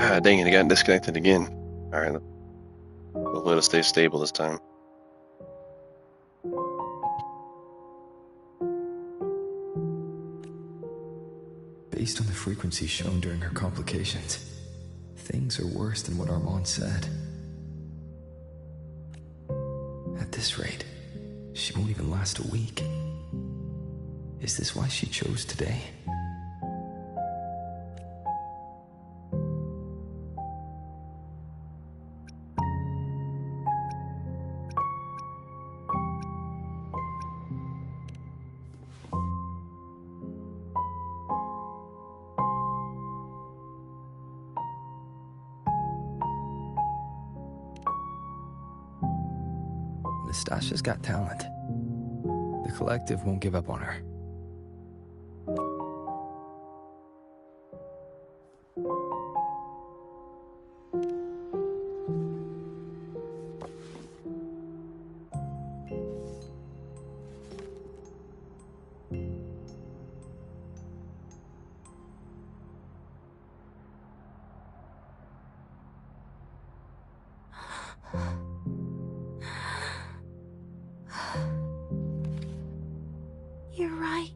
Ah, dang it, I got disconnected again. Alright, we'll let it stay stable this time. Based on the frequency shown during her complications, things are worse than what Armand said. At this rate, she won't even last a week. Is this why she chose today? Nastasha's got talent. The collective won't give up on her. You're right.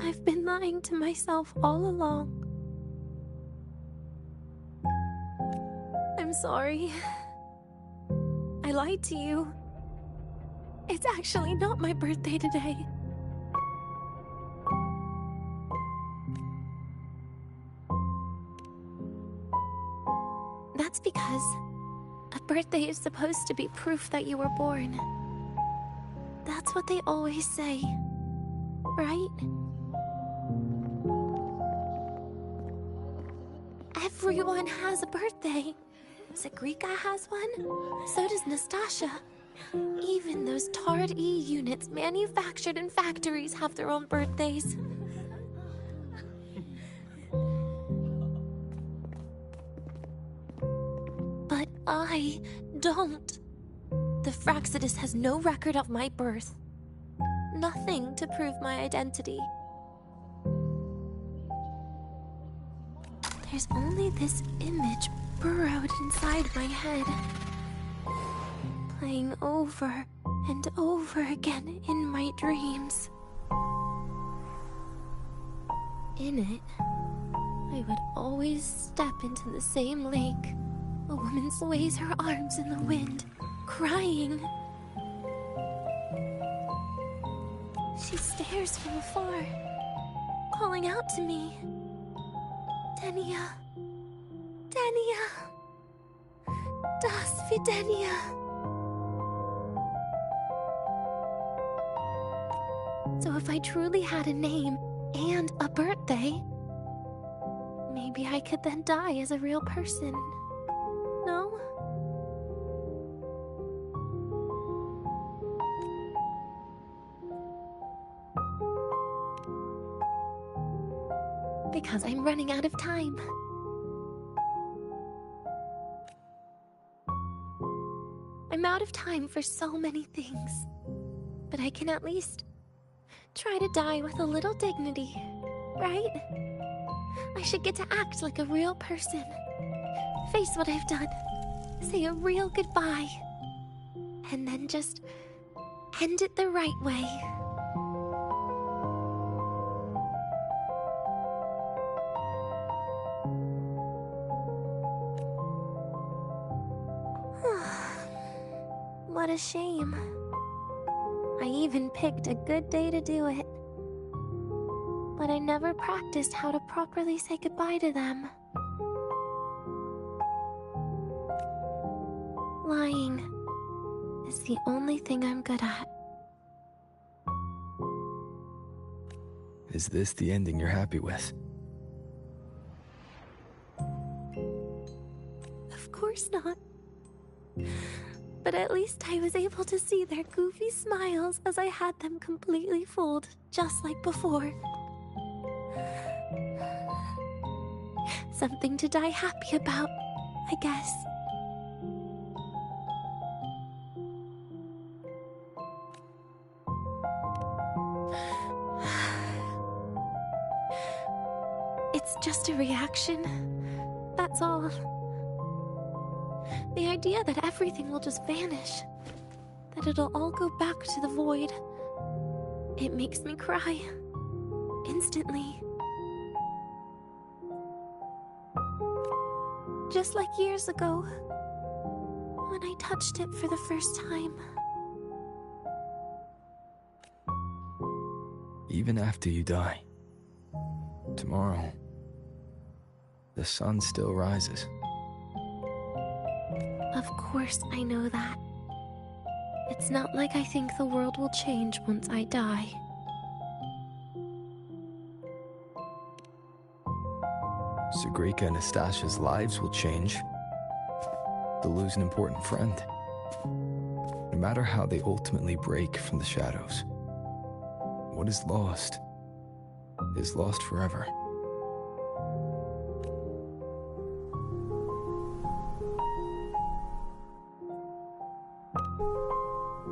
I've been lying to myself all along. I'm sorry. I lied to you. It's actually not my birthday today. That's because a birthday is supposed to be proof that you were born. That's what they always say, right? Everyone has a birthday. Zagrika has one, so does Nastasha. Even those Tard E units manufactured in factories have their own birthdays. But I don't. The Fraxidus has no record of my birth. Nothing to prove my identity. There's only this image burrowed inside my head, playing over and over again in my dreams. In it, I would always step into the same lake. A woman sways her arms in the wind, crying. She stares from afar, calling out to me. Denia. Denia. Das Videnia. So if I truly had a name and a birthday, maybe I could then die as a real person. No? Because I'm running out of time. I'm out of time for so many things. But I can at least try to die with a little dignity, right? I should get to act like a real person. Face what I've done. Say a real goodbye. And then just end it the right way. What a shame. I even picked a good day to do it. But I never practiced how to properly say goodbye to them. Lying is the only thing I'm good at. Is this the ending you're happy with? Of course not. But at least I was able to see their goofy smiles as I had them completely fooled, just like before. Something to die happy about, I guess. It's just a reaction. that's all. The idea that everything will just vanish, that it'll all go back to the void, it makes me cry. Instantly. Just like years ago, when I touched it for the first time. Even after you die, tomorrow, the sun still rises. Of course I know that. It's not like I think the world will change once I die. Segrika and Nastasha's lives will change. They'll lose an important friend. No matter how they ultimately break from the shadows, what is lost forever.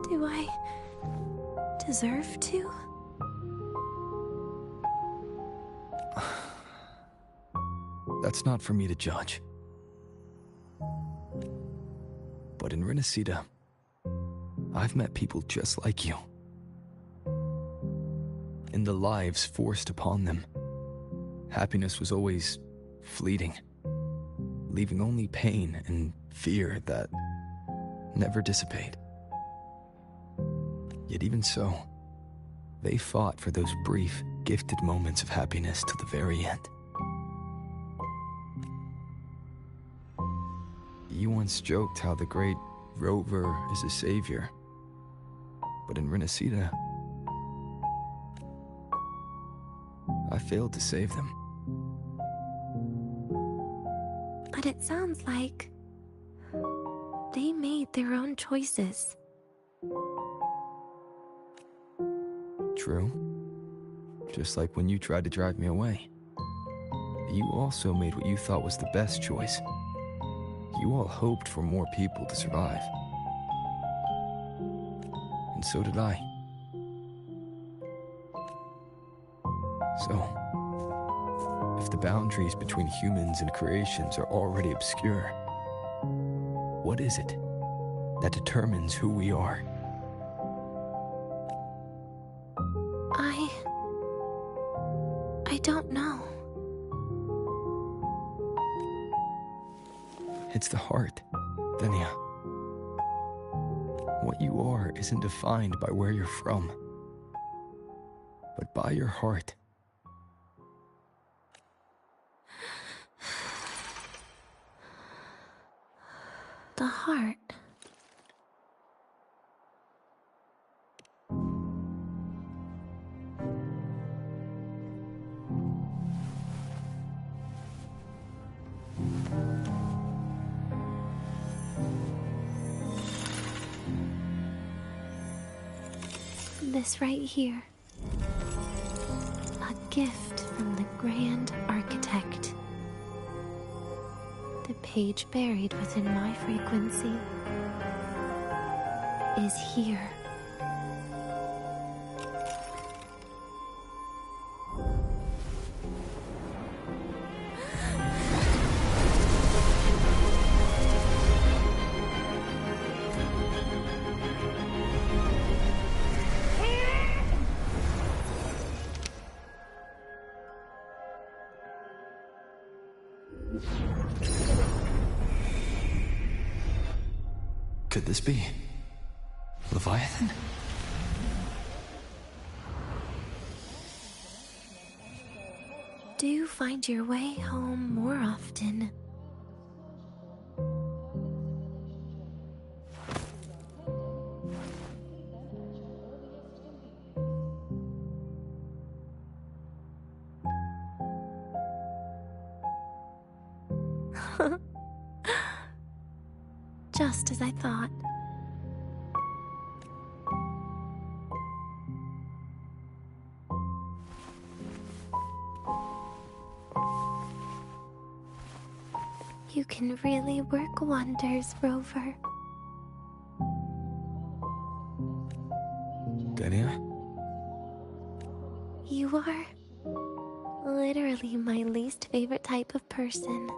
Do I deserve to? That's not for me to judge. But in Renacida, I've met people just like you. In the lives forced upon them, happiness was always fleeting, leaving only pain and fear that never dissipate. Yet even so, they fought for those brief, gifted moments of happiness till the very end. You once joked how the great Rover is a savior, but in Renacida, I failed to save them. But it sounds like they made their own choices. True. Just like when you tried to drive me away. You also made what you thought was the best choice. You all hoped for more people to survive. And so did I. So, if the boundaries between humans and creations are already obscure, what is it that determines who we are? I don't know. It's the heart, Denia. What you are isn't defined by where you're from, but by your heart. The heart. This right here. A gift from the Grand Architect. The page buried within my frequency is here. Could this be Leviathan? Do find your way home more often. Just as I thought. You can really work wonders, Rover. Denia? You are literally my least favorite type of person.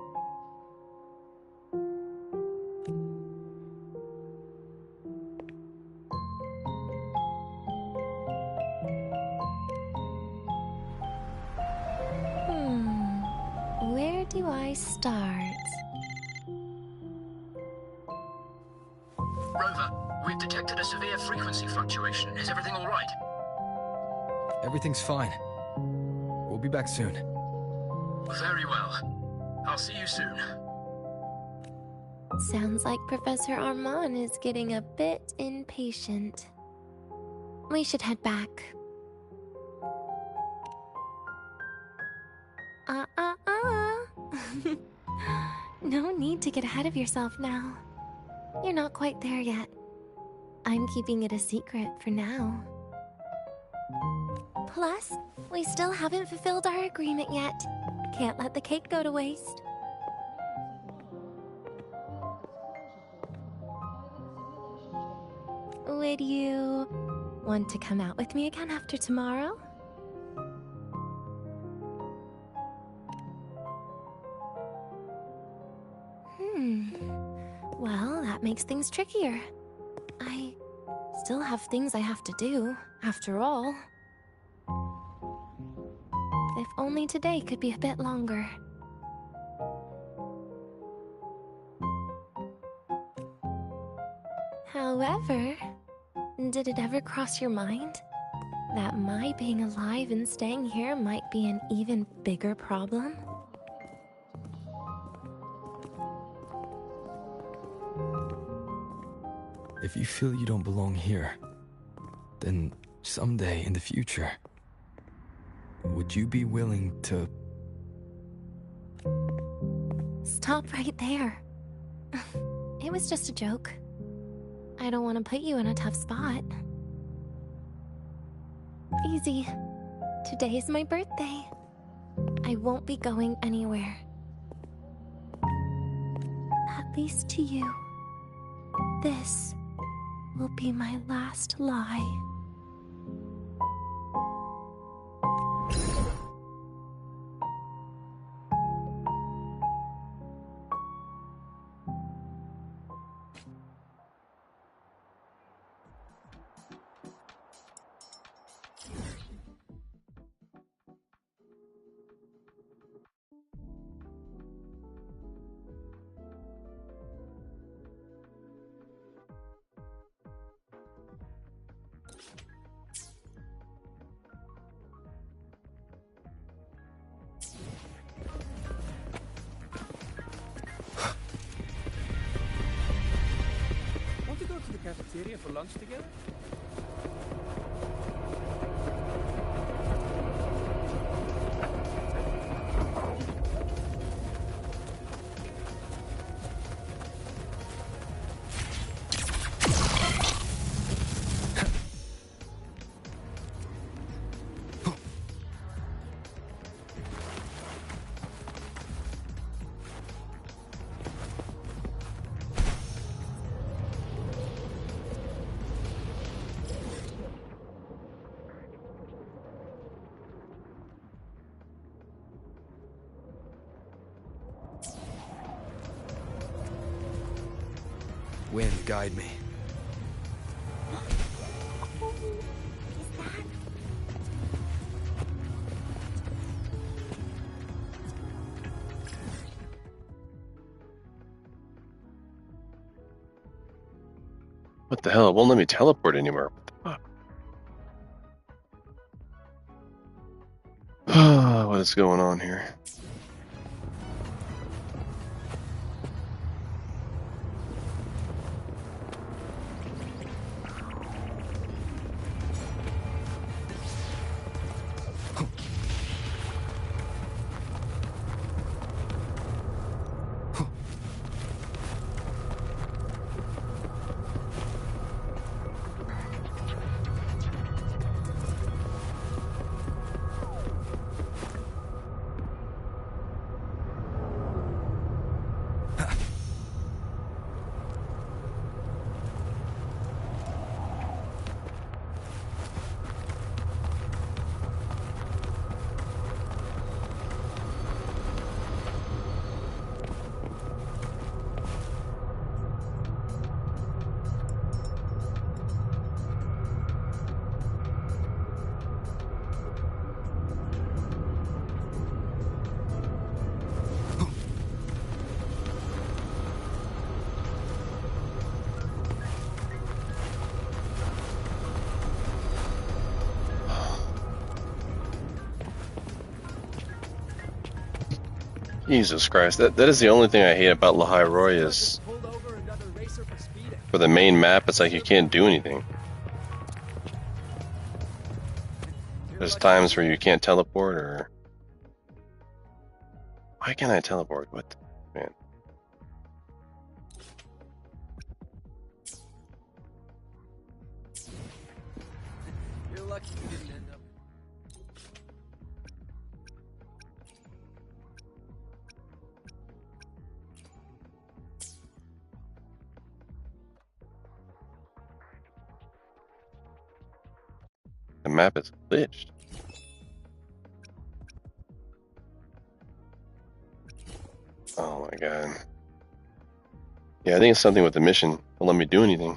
Rover, we've detected a severe frequency fluctuation. Is everything all right? Everything's fine. We'll be back soon. Very well. I'll see you soon. Sounds like Professor Armand is getting a bit impatient. We should head back. No need to get ahead of yourself now. You're not quite there yet. I'm keeping it a secret for now. Plus, we still haven't fulfilled our agreement yet. Can't let the cake go to waste. Would you want to come out with me again after tomorrow? Well, that makes things trickier. I still have things I have to do, after all. If only today could be a bit longer. However, did it ever cross your mind that my being alive and staying here might be an even bigger problem? If you feel you don't belong here, then someday in the future, would you be willing to... Stop right there. It was just a joke. I don't want to put you in a tough spot. Easy. Today is my birthday. I won't be going anywhere. At least to you. This will be my last lie. Want to go to the cafeteria for lunch together? Wind, guide me. What the hell? It won't let me teleport anymore. What the fuck? What is going on here? Jesus Christ, that is the only thing I hate about Lahai Roy is Pulled over another racer for speeding. for the main map, it's like you can't do anything. There's times where you can't teleport, or why can't I teleport? What the... man? You're lucky you didn't end up. The map is glitched. Oh my god. Yeah, I think it's something with the mission. Don't let me do anything.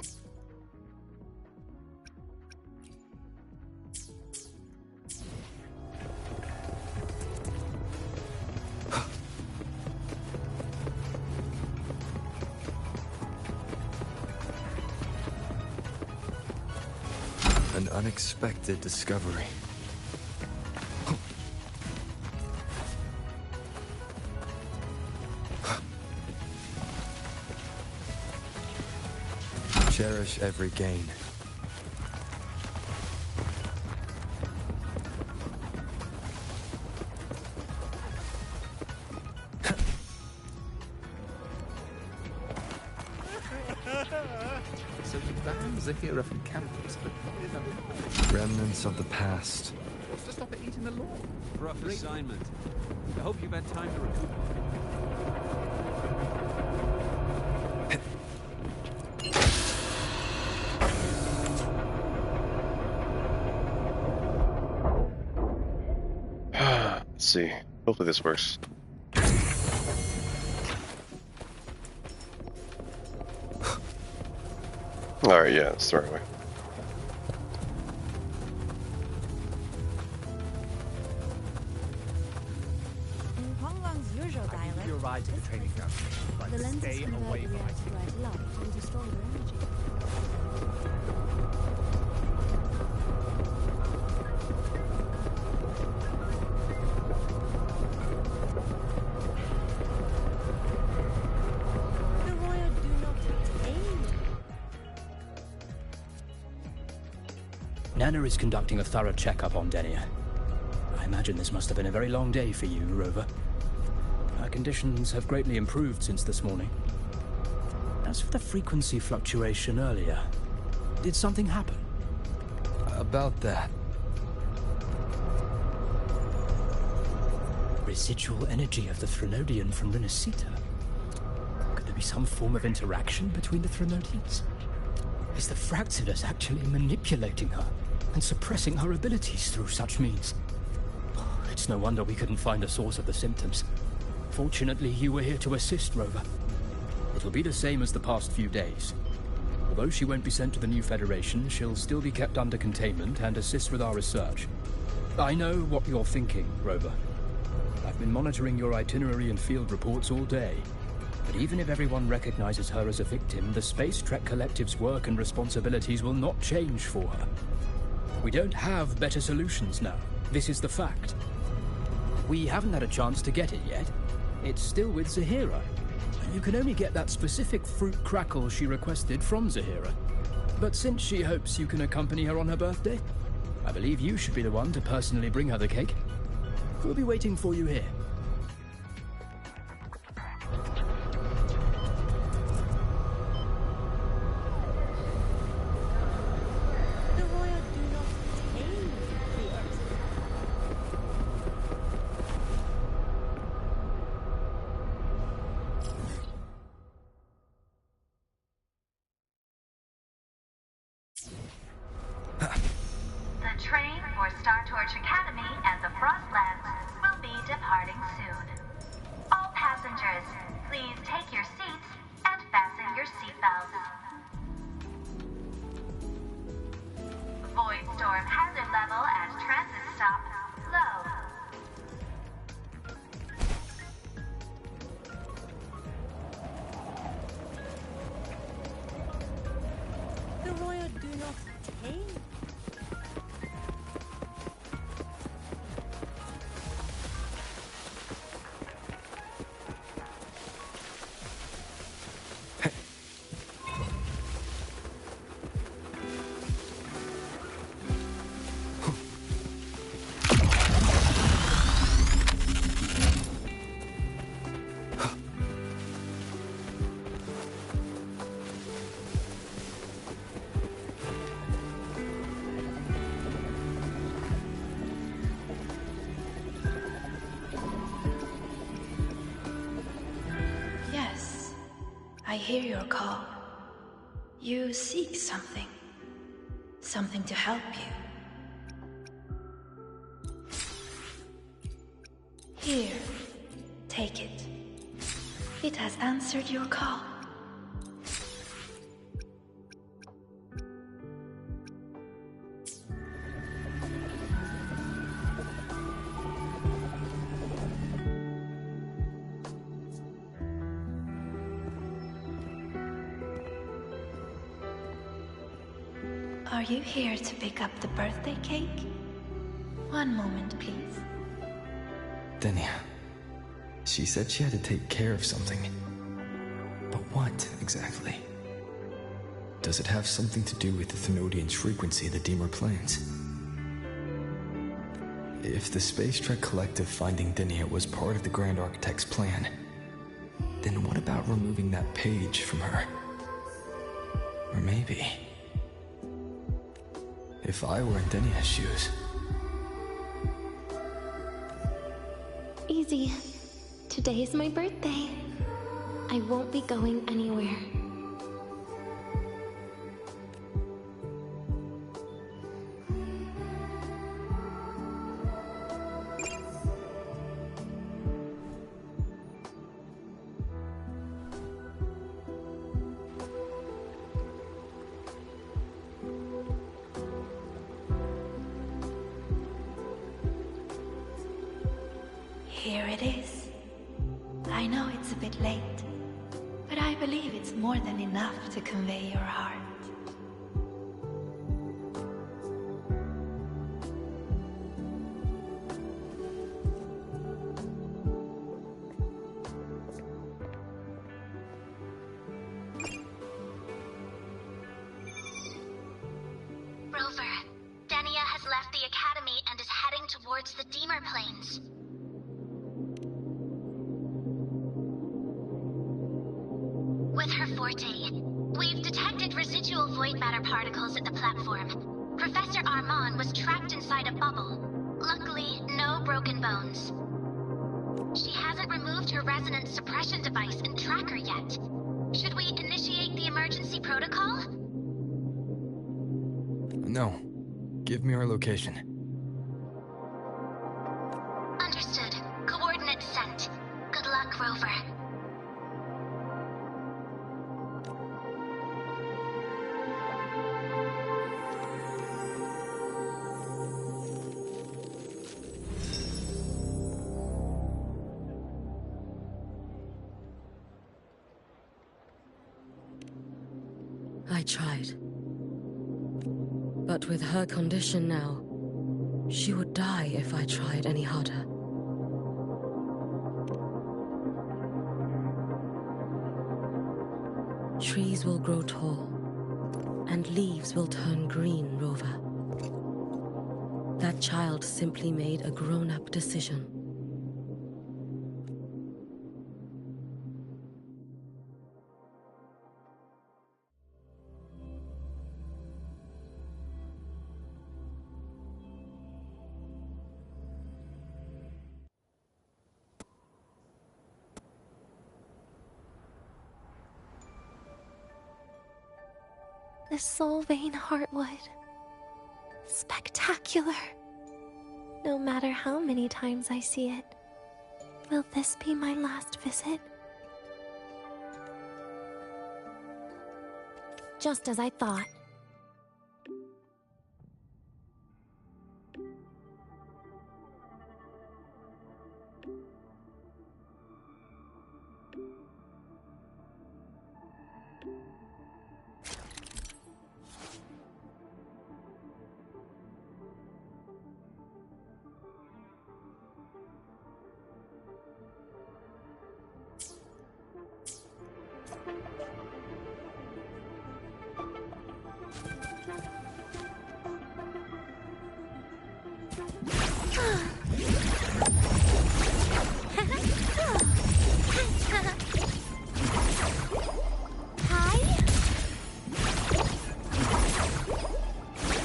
An unexpected discovery. Cherish every gain. So you banned Zahira from campus, but Remnants of the past. what's to stop it eating the lawn? Rough assignment. I hope you've had time to recoup. Let's see. Hopefully this works. Alright, yeah, let's throw it away. In Huangwang's usual dialect, Your ride to the training ground. But the lenses stay convert away the from reactive light light into stronger energy. The royal do not tame. Nana is conducting a thorough checkup on Denia. I imagine this must have been a very long day for you, Rover. Her conditions have greatly improved since this morning. As for the frequency fluctuation earlier, did something happen? About that. Residual energy of the Threnodian from Renacita. Could there be some form of interaction between the Threnodians? Is the Fractidus actually manipulating her and suppressing her abilities through such means? It's no wonder we couldn't find a source of the symptoms. Fortunately, you were here to assist, Rover. It'll be the same as the past few days. Although she won't be sent to the new Federation, she'll still be kept under containment and assist with our research. I know what you're thinking, Rover. I've been monitoring your itinerary and field reports all day. But even if everyone recognizes her as a victim, the Space Trek Collective's work and responsibilities will not change for her. We don't have better solutions now. This is the fact. We haven't had a chance to get it yet. It's still with Zahira. You can only get that specific fruit crackle she requested from Zahira. But since she hopes you can accompany her on her birthday, I believe you should be the one to personally bring her the cake. We'll be waiting for you here. The royal do not tame the earth. The train for Star Torch Academy and the Frostlands will be departing soon. All passengers, please take your seats and fasten your seatbelts. Void storm hazard level at transit stop low. The royal do not tame. I hear your call. You seek something. Something to help you. Here, take it. It has answered your call. Are you here to pick up the birthday cake? One moment, please. Denia. She said she had to take care of something. But what, exactly? Does it have something to do with the Thenodian's frequency in the Deemer Plains? If the Space Trek Collective finding Denia was part of the Grand Architect's plan, then what about removing that page from her? Or maybe... if I were in Denia's shoes... Easy. Today's my birthday. I won't be going anywhere. Here it is. I know it's a bit late, but I believe it's more than enough to convey your heart. Rover, Denia has left the Academy and is heading towards the Deemer Plains. With her forte, we've detected residual void matter particles at the platform. Professor Armand was trapped inside a bubble. Luckily, no broken bones. She hasn't removed her resonance suppression device and tracker yet. Should we initiate the emergency protocol? No. Give me her location. Understood. Coordinates sent. Good luck, Rover. I tried. But with her condition now, she would die if I tried any harder. Trees will grow tall, and leaves will turn green, Rover. That child simply made a grown-up decision. The Soul Vein Heartwood. Spectacular. No matter how many times I see it, will this be my last visit? Just as I thought.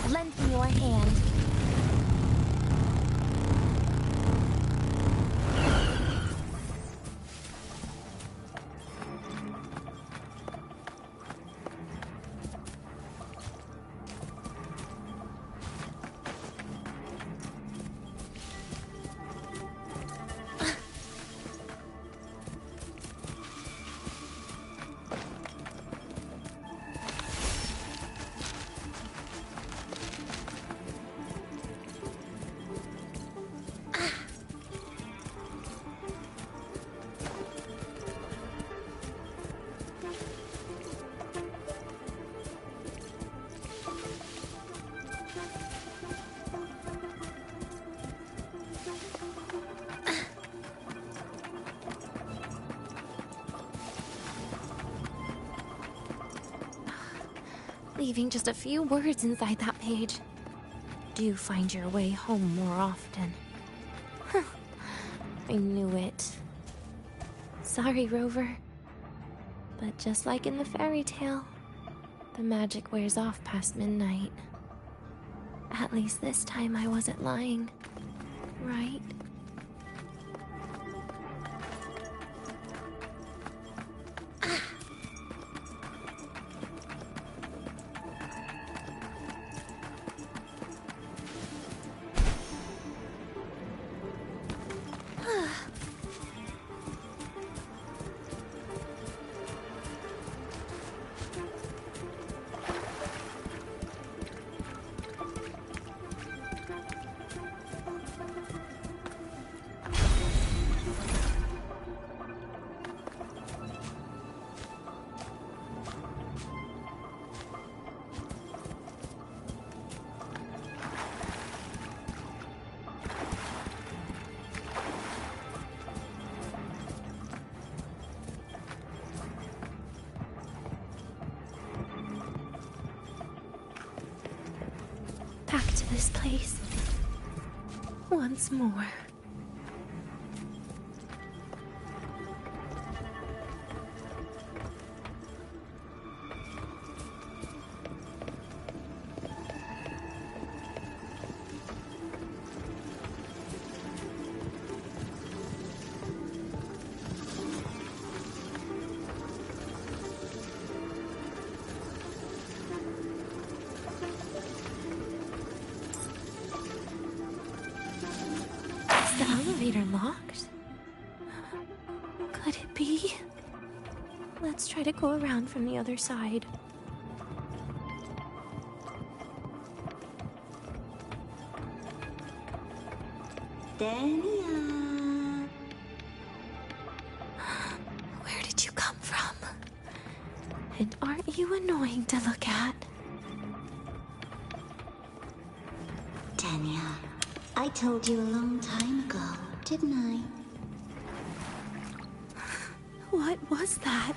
Lend me your hand. leaving just a few words inside that page. Do find your way home more often. I knew it. Sorry, Rover. But just like in the fairy tale, the magic wears off past midnight. At least this time I wasn't lying, right? Back to this place. Once more. The elevator locked? Could it be? Let's try to go around from the other side. Dania. Where did you come from? And aren't you annoying to look at? Dania, I told you a long time ago, didn't I? What was that?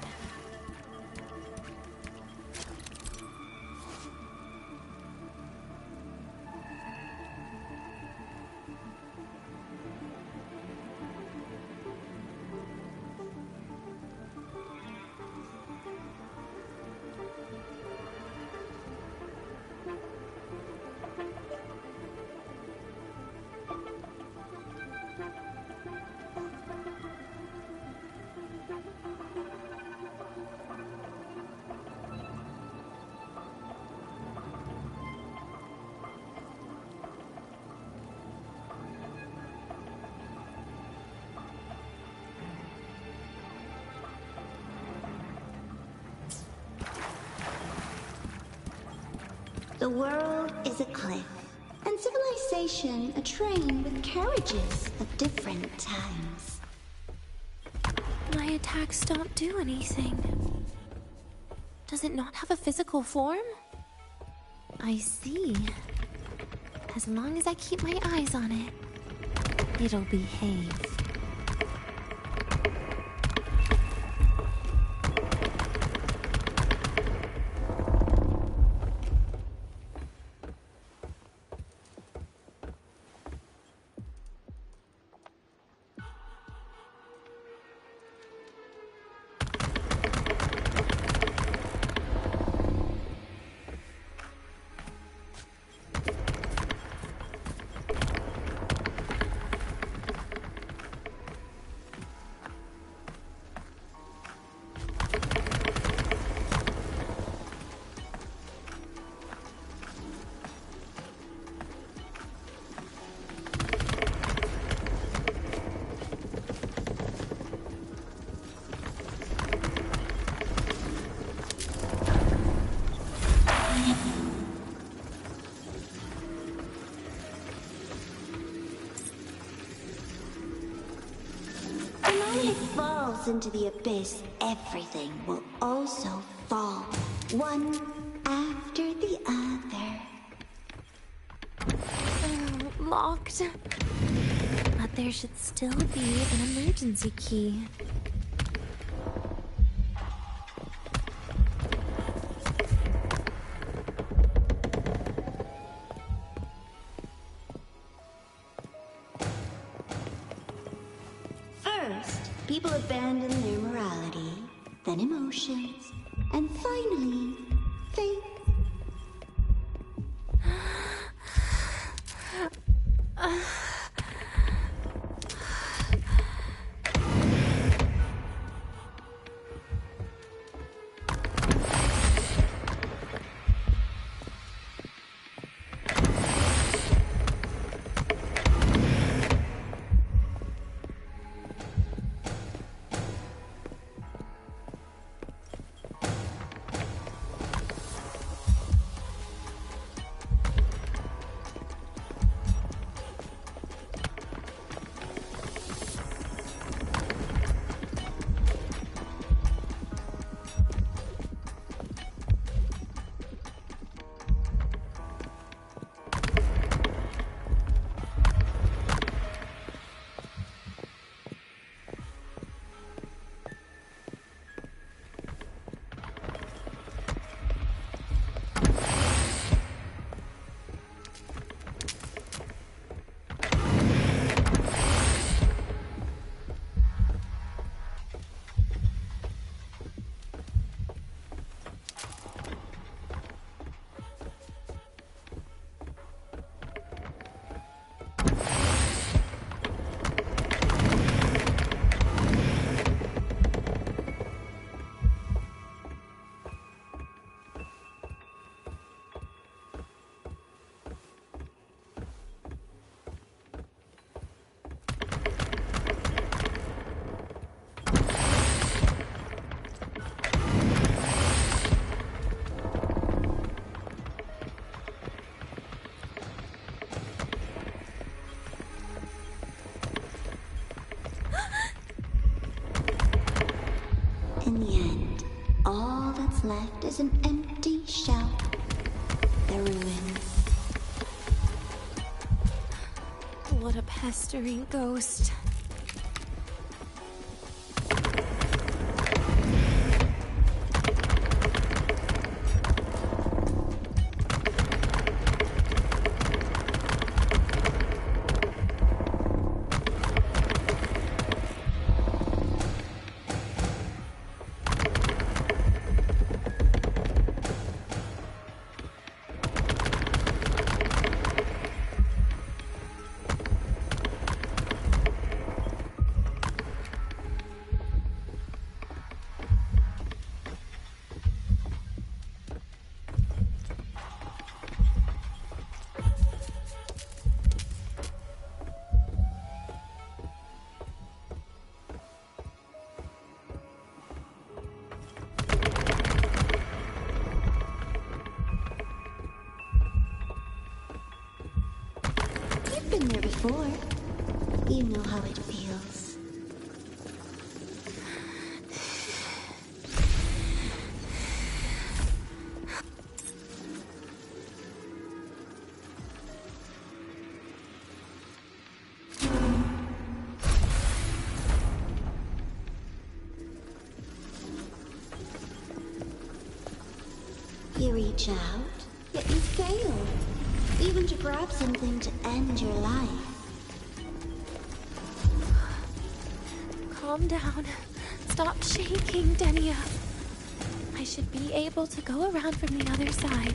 The world is a cliff, and civilization a train with carriages of different times. My attacks don't do anything. Does it not have a physical form? I see. As long as I keep my eyes on it, it'll behave. Into the abyss, everything will also fall, one after the other. Locked. But there should still be an emergency key. abandon their morality, then emotions, and finally, faith. In the end, all that's left is an empty shell. The ruins. What a pestering ghost. Been there before. You know how it feels. You reach out, yet you fail. Even to grab something to end your life. Calm down. Stop shaking, Denia. I should be able to go around from the other side.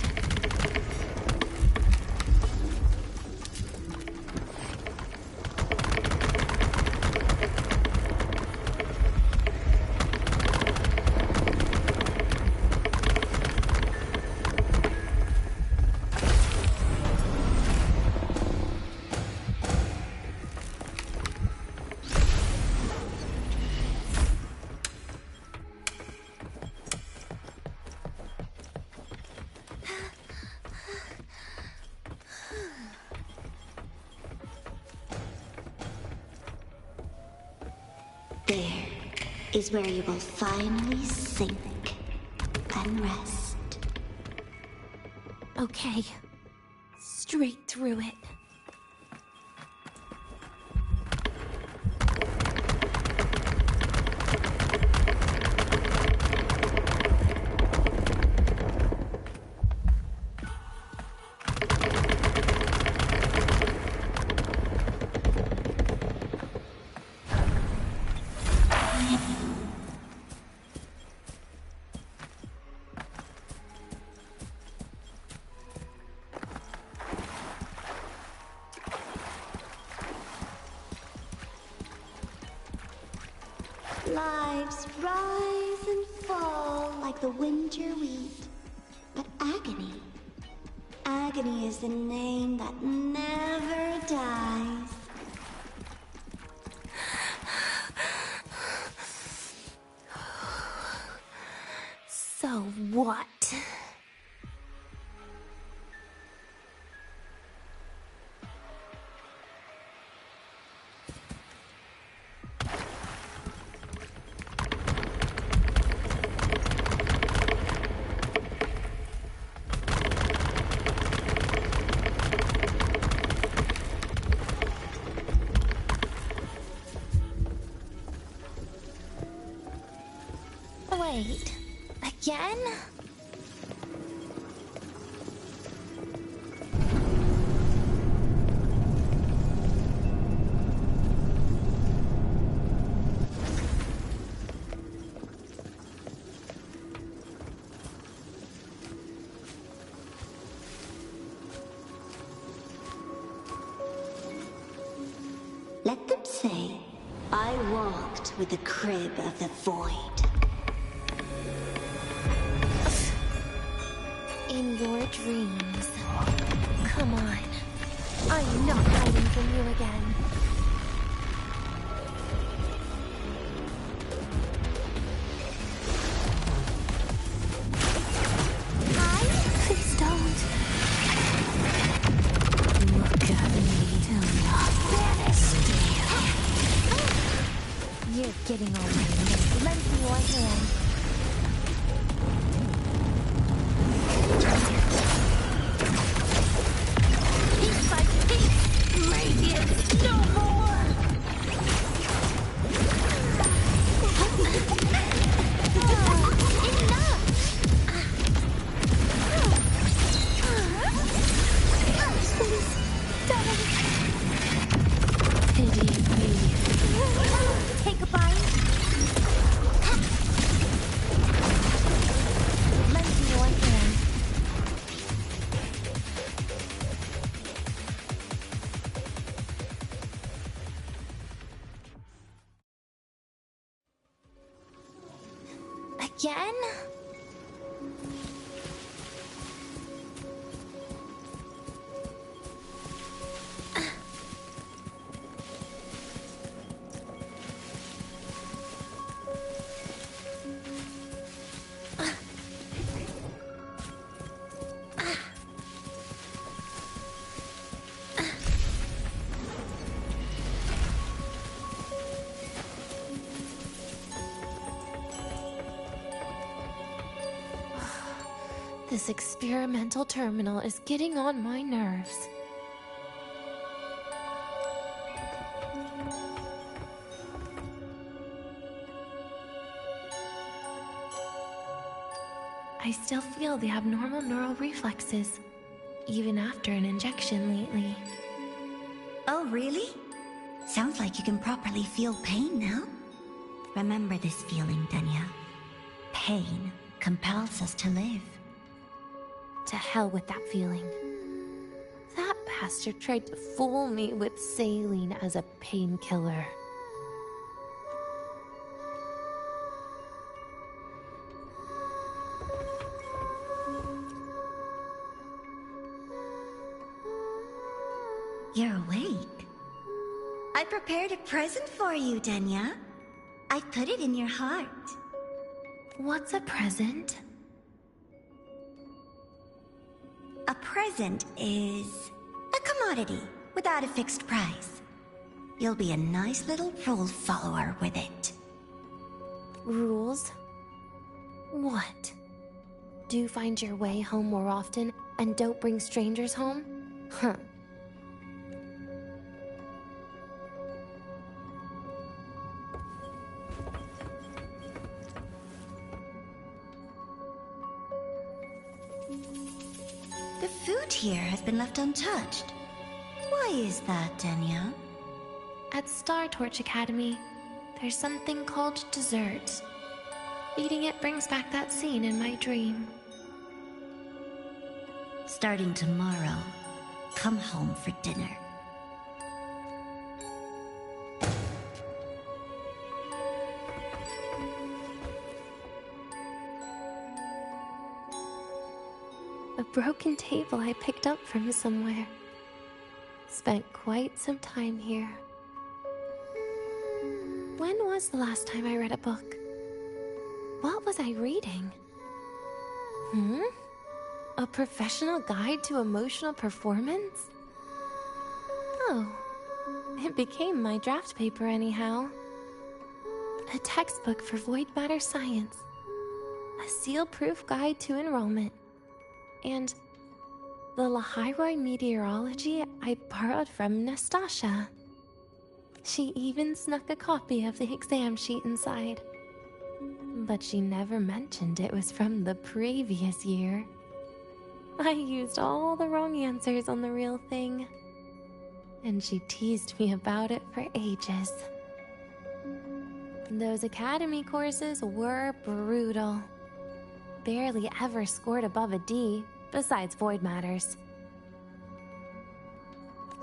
There is where you will finally sink and rest. Okay. Straight through it. lives rise and fall like the winter wheat. But agony is the name that never dies. So what? Wait, again? Let them say, I walked with the crib of the void. In your dreams. Come on. I am not hiding from you again. Hi? Please don't. Look at me. Tell me how You're getting on my nerves. Lend me your hand. Piece by piece, radiance, no more! Enough! Please, don't. Pity me. Take a bite. Lend me your hand. Again? This experimental terminal is getting on my nerves. I still feel the abnormal neural reflexes, even after an injection lately. Oh, really? Sounds like you can properly feel pain now. Remember this feeling, Danya. Pain compels us to live. To hell with that feeling. That bastard tried to fool me with saline as a painkiller. You're awake. I prepared a present for you, Danya. I put it in your heart. What's a present? A present is a commodity without a fixed price. You'll be a nice little rule follower with it. Rules? What? Do you find your way home more often and don't bring strangers home? Huh. The food here has been left untouched. Why is that, Danya? At Star Torch Academy, there's something called dessert. Eating it brings back that scene in my dream. Starting tomorrow, come home for dinner. A broken table I picked up from somewhere. Spent quite some time here. When was the last time I read a book? What was I reading? A professional guide to emotional performance? Oh, it became my draft paper anyhow. A textbook for void matter science. A seal-proof guide to enrollment. And the Lahiroi meteorology I borrowed from Nastasha. She even snuck a copy of the exam sheet inside. But she never mentioned it was from the previous year. I used all the wrong answers on the real thing. And she teased me about it for ages. Those academy courses were brutal. Barely ever scored above a D, besides void matters.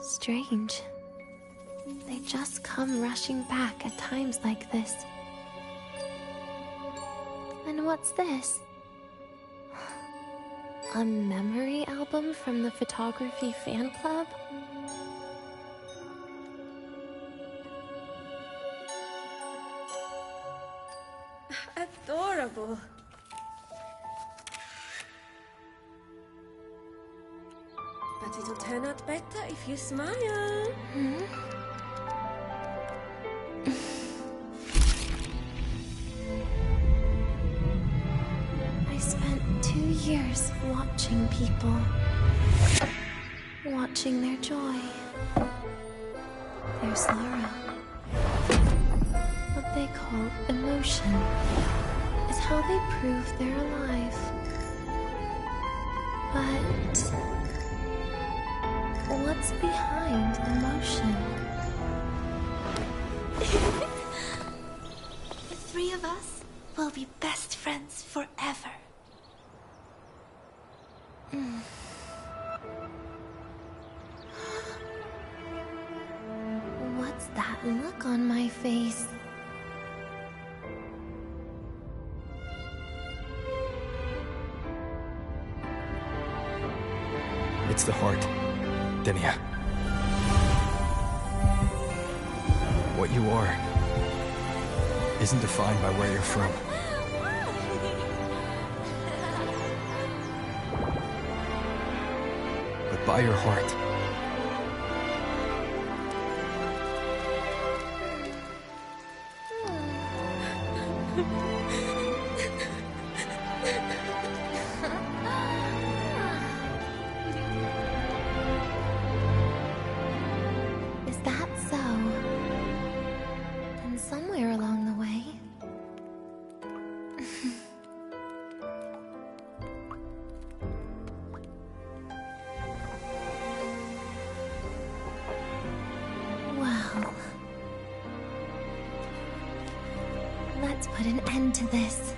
Strange. They just come rushing back at times like this. And what's this? A memory album from the photography fan club? Adorable. But it'll turn out better if you smile. I spent 2 years watching people. Watching their joy. Their sorrow. What they call emotion is how they prove they're alive. But what's behind emotion? The three of us will be best friends forever. What's that look on my face? It's the heart, Denia. What you are isn't defined by where you're from. But by your heart. Is that so? Then somewhere along the way... Well... Let's put an end to this.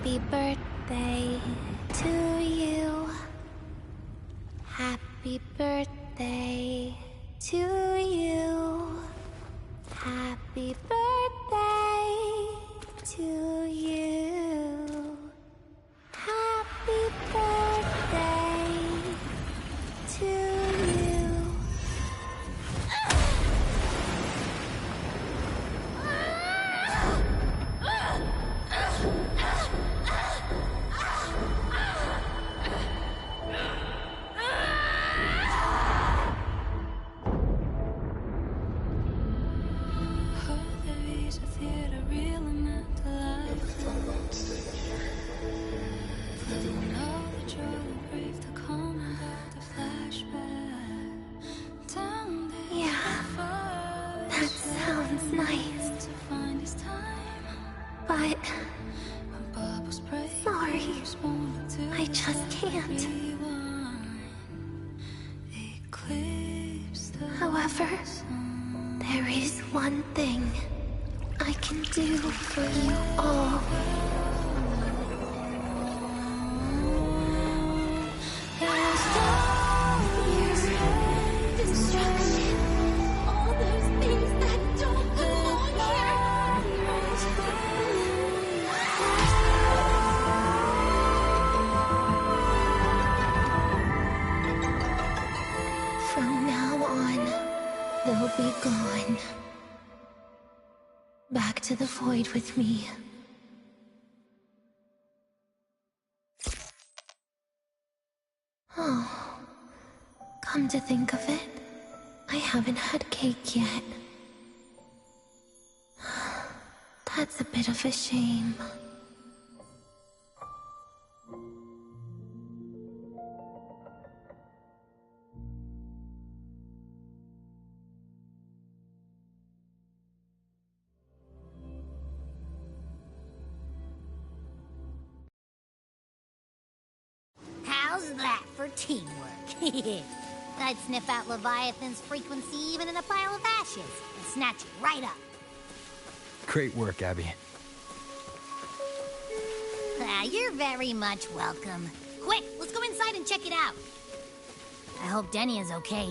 Happy birthday to you. Happy birthday to you. Happy birthday to you. Happy birthday to you. Yeah, that sounds nice. But Sorry. I just can't. However, there is one thing I can do for you all. Destruction. All those things that don't belong here. From now on, they'll be gone. Back to the void with me. Oh, come to think of it, I haven't had cake yet. That's a bit of a shame. How's that for teamwork? I'd sniff out Leviathan's frequency even in a pile of ashes and snatch it right up. Great work, Abby. You're very much welcome. Quick, let's go inside and check it out. I hope Denny is okay.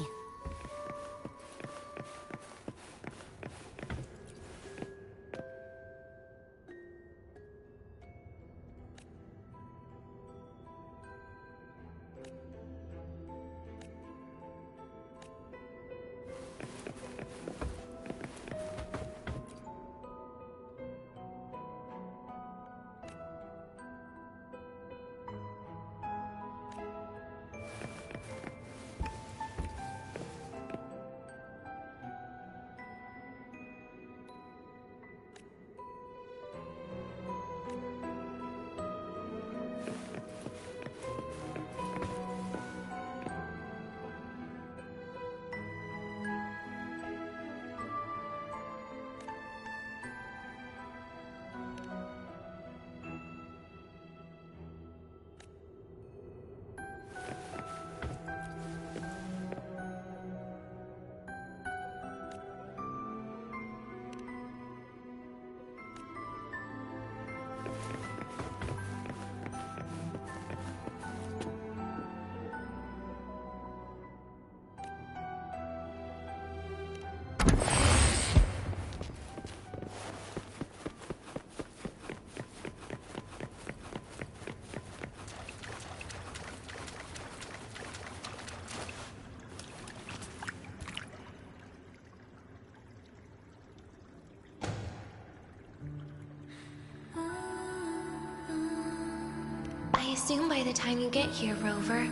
I assume by the time you get here, Rover,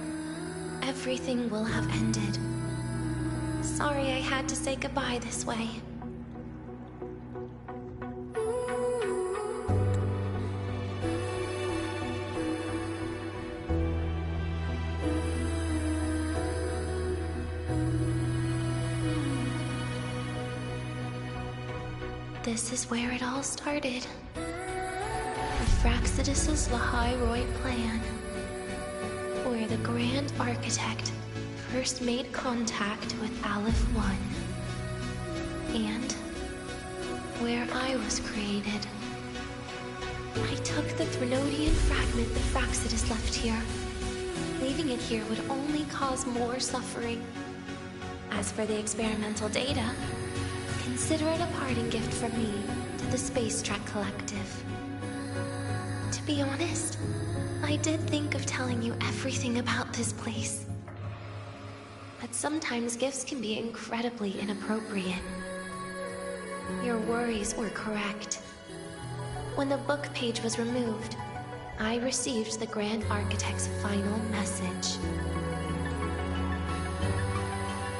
everything will have ended. Sorry I had to say goodbye this way. This is where it all started. Fraxidus's Lahairoi plan, where the Grand Architect first made contact with Aleph One, and where I was created. I took the Threnodian fragment that Fraxidus left here. Leaving it here would only cause more suffering. As for the experimental data, consider it a parting gift from me to the Space Trek Collective. To be honest, I did think of telling you everything about this place. But sometimes gifts can be incredibly inappropriate. Your worries were correct. When the book page was removed, I received the Grand Architect's final message.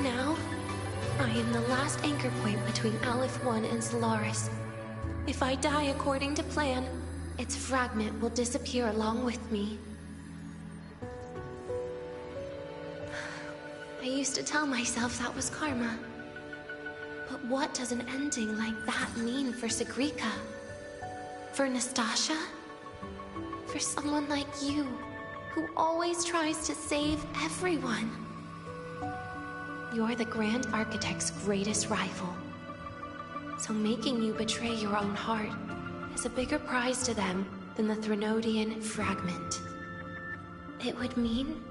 Now, I am the last anchor point between Aleph One and Solaris. If I die according to plan, its fragment will disappear along with me. I used to tell myself that was karma. But what does an ending like that mean for Segrika? For Nastasha? For someone like you, who always tries to save everyone. You're the Grand Architect's greatest rival. So making you betray your own heart is a bigger prize to them than the Threnodian fragment. It would mean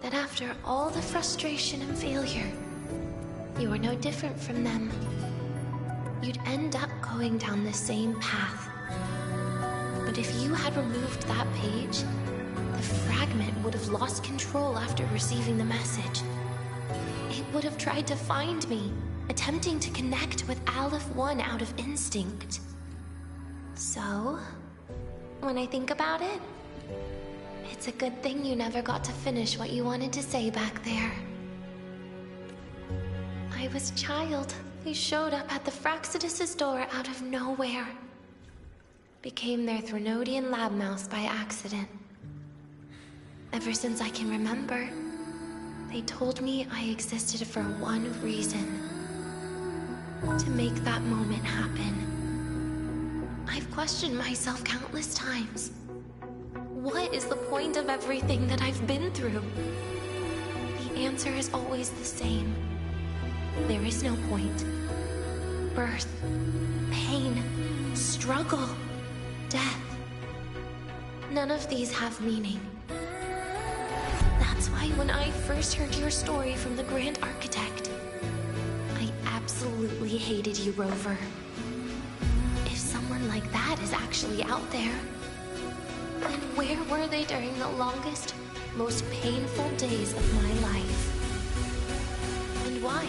that after all the frustration and failure, you are no different from them. You'd end up going down the same path. But if you had removed that page, the fragment would have lost control after receiving the message. It would have tried to find me, attempting to connect with Aleph 1 out of instinct. So, when I think about it, it's a good thing you never got to finish what you wanted to say back there. I was a child who showed up at the Fraxidus' door out of nowhere. Became their Threnodian lab mouse by accident. Ever since I can remember, they told me I existed for one reason. To make that moment happen. I've questioned myself countless times. What is the point of everything that I've been through? The answer is always the same. There is no point. Birth, pain, struggle, death. None of these have meaning. That's why when I first heard your story from the Grand Architect, I absolutely hated you, Rover. If someone like that is actually out there, then where were they during the longest, most painful days of my life? And why?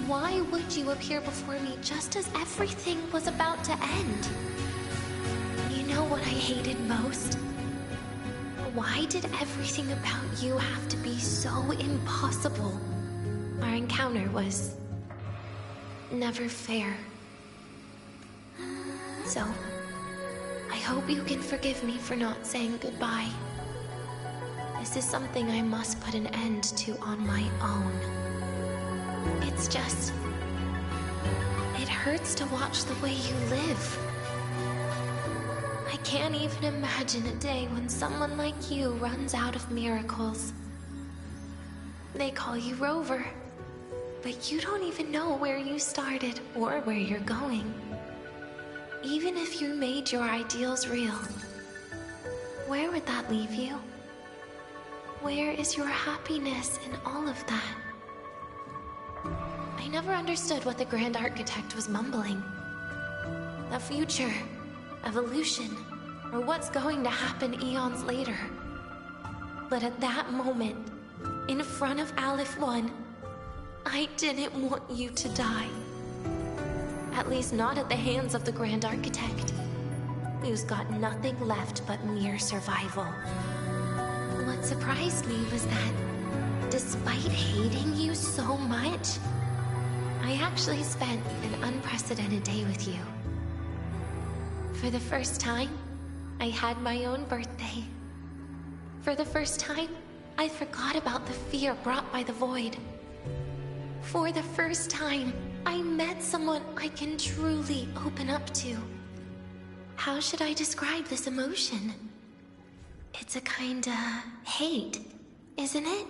Why would you appear before me just as everything was about to end? You know what I hated most? Why did everything about you have to be so impossible? Our encounter was never fair. So, I hope you can forgive me for not saying goodbye. This is something I must put an end to on my own. It's just... it hurts to watch the way you live. I can't even imagine a day when someone like you runs out of miracles. They call you Rover, but you don't even know where you started or where you're going. Even if you made your ideals real, where would that leave you? Where is your happiness in all of that? I never understood what the Grand Architect was mumbling. The future, evolution, or what's going to happen eons later. But at that moment, in front of Aleph 1, I didn't want you to die. At least not at the hands of the Grand Architect, who's got nothing left but mere survival. What surprised me was that, despite hating you so much, I actually spent an unprecedented day with you. For the first time, I had my own birthday. For the first time, I forgot about the fear brought by the void. For the first time, I met someone I can truly open up to. How should I describe this emotion? It's a kinda hate, isn't it?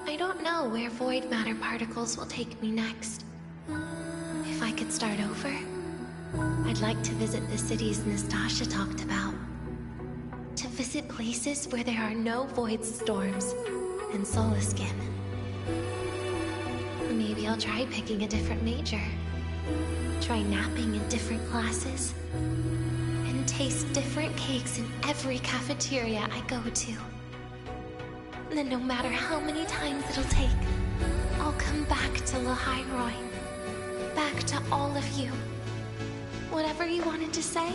I don't know where void matter particles will take me next. If I could start over, I'd like to visit the cities Nastasha talked about. To visit places where there are no void storms and Solaskin. Maybe I'll try picking a different major. Try napping in different classes. And taste different cakes in every cafeteria I go to. Then no matter how many times it'll take, I'll come back to Lahairoi. Back to all of you. Whatever you wanted to say,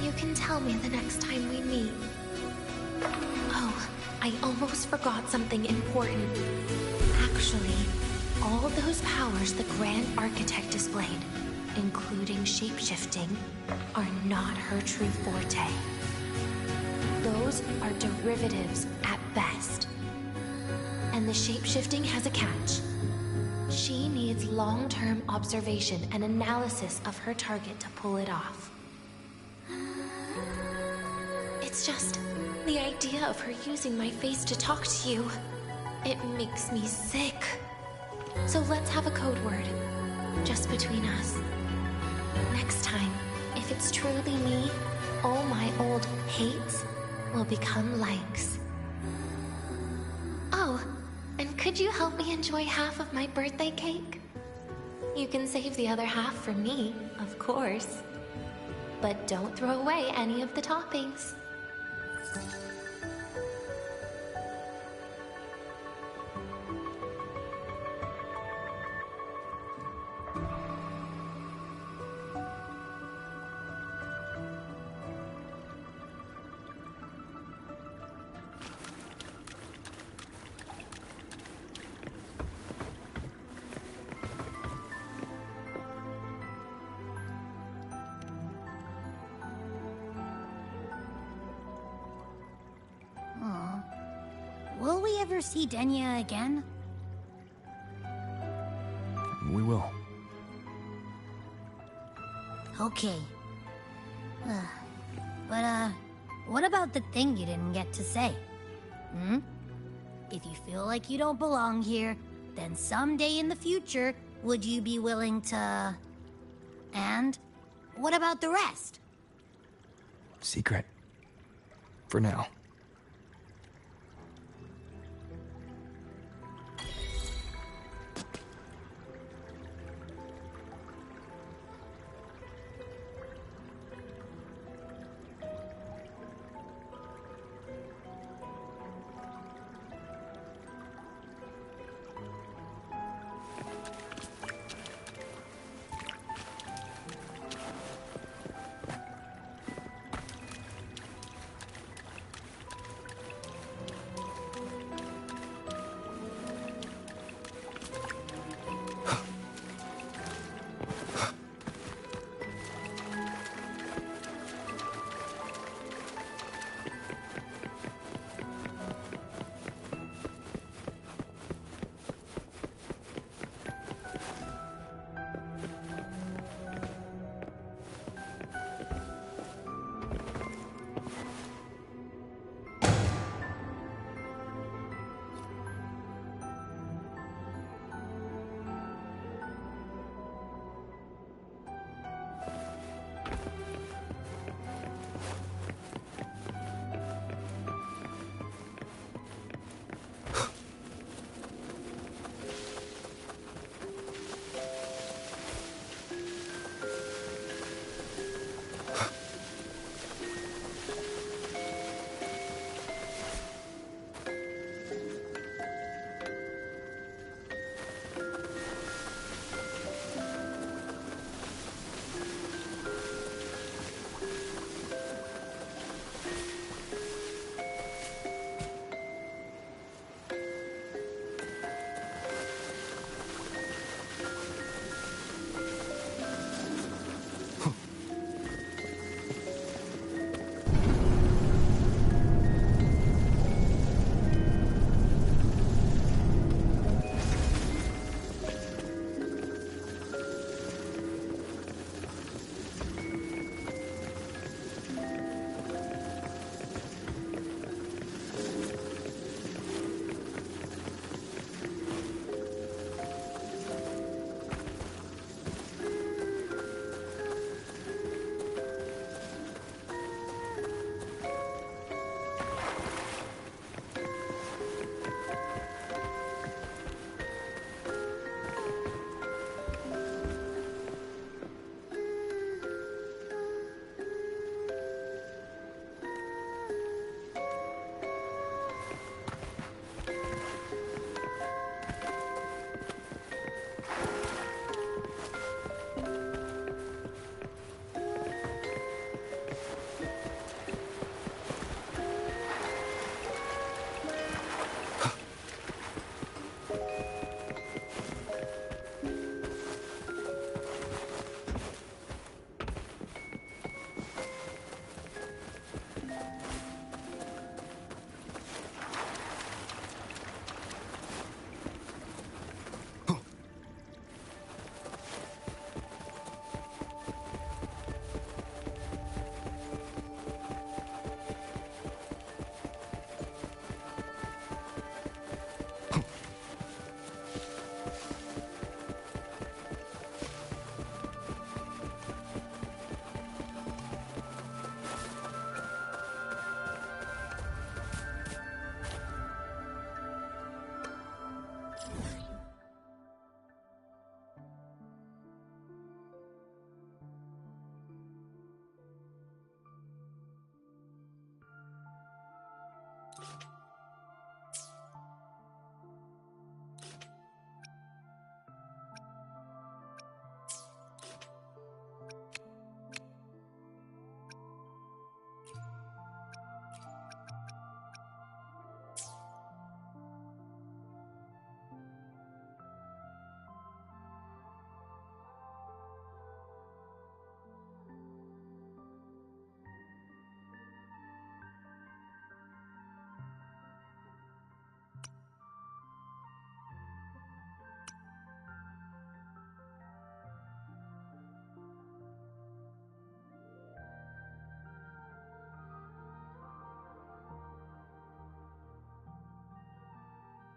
you can tell me the next time we meet. Oh, I almost forgot something important. Actually, all those powers the Grand Architect displayed, including shapeshifting, are not her true forte. Those are derivatives at best. And the shapeshifting has a catch. She needs long-term observation and analysis of her target to pull it off. It's just the idea of her using my face to talk to you. It makes me sick. So let's have a code word, just between us. Next time, if it's truly me, all my old hates will become likes. Oh, and could you help me enjoy half of my birthday cake? You can save the other half for me, of course. But don't throw away any of the toppings. Will we ever see Denya again? We will. Okay. But, what about the thing you didn't get to say? If you feel like you don't belong here, then someday in the future, would you be willing to... And what about the rest? Secret. For now.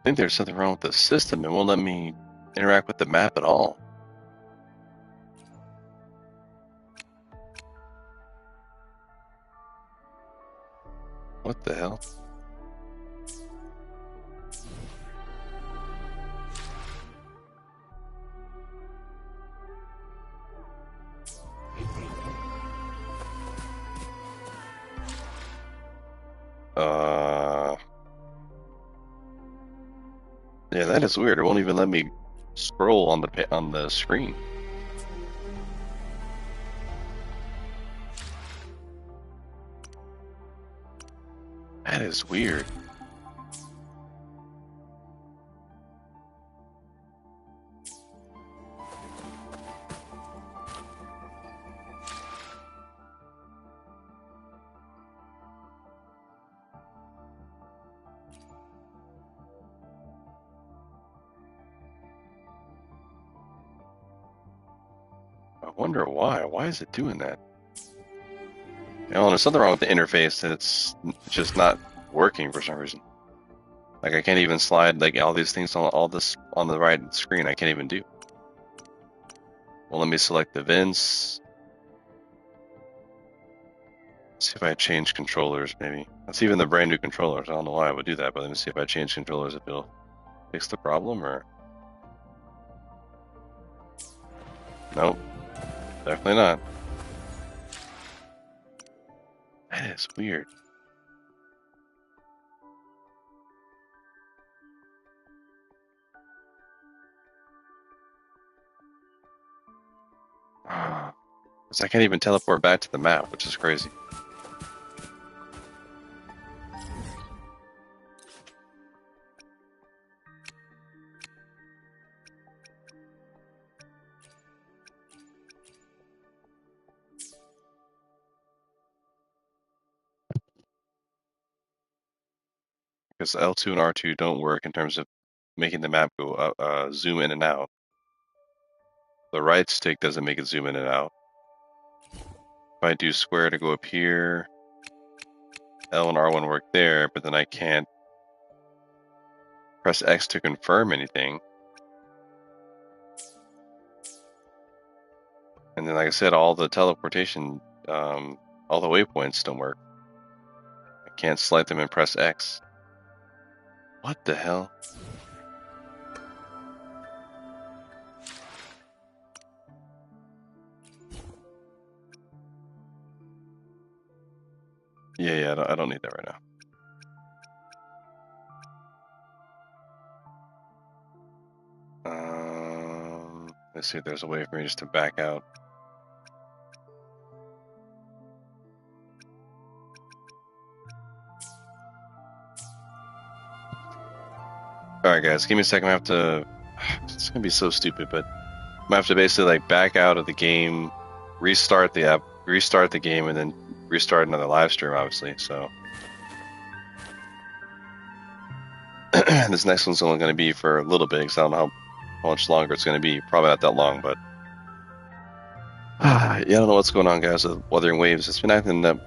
think there's something wrong with the system. It won't let me interact with the map at all. What the hell? Yeah, that is weird. It won't even let me scroll on the screen. That is weird. I wonder why. Why is it doing that? You know, there's something wrong with the interface that it's just not working for some reason. Like I can't even slide like all these things on all this on the right screen. I can't even do. Well, let me select the vents. See if I change controllers, maybe. That's even the brand new controllers. I don't know why I would do that, but let me see if I change controllers if it'll fix the problem or. Nope, definitely not. That is weird. Because I can't even teleport back to the map, which is crazy. Because L2 and R2 don't work in terms of making the map go zoom in and out. The right stick doesn't make it zoom in and out. If I do square to go up here, L and R1 work there, but then I can't press X to confirm anything. And then, like I said, all the teleportation, all the waypoints don't work. I can't select them and press X. What the hell? Yeah, I don't need that right now. Let's see if there's a way for me just to back out. Alright guys, give me a second. I have to... It's gonna be so stupid, but I'm gonna have to basically like back out of the game, restart the app, restart the game, and then restart another live stream, obviously, so... This next one's only going to be for a little bit, because I don't know how much longer it's going to be. Probably not that long, but... yeah, I don't know what's going on, guys, with Wuthering Waves. It's been acting up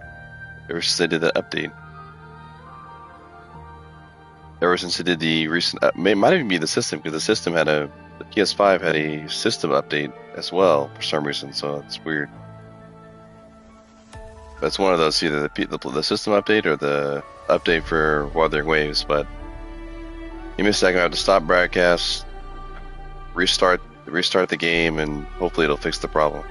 ever since they did the update. Ever since they did the recent... it might even be the system, because the system had the PS5 had a system update as well, for some reason, so it's weird. But it's one of those, either the system update or the update for Wuthering Waves, but... Give me a second, I have to stop broadcast, restart the game, and hopefully it'll fix the problem.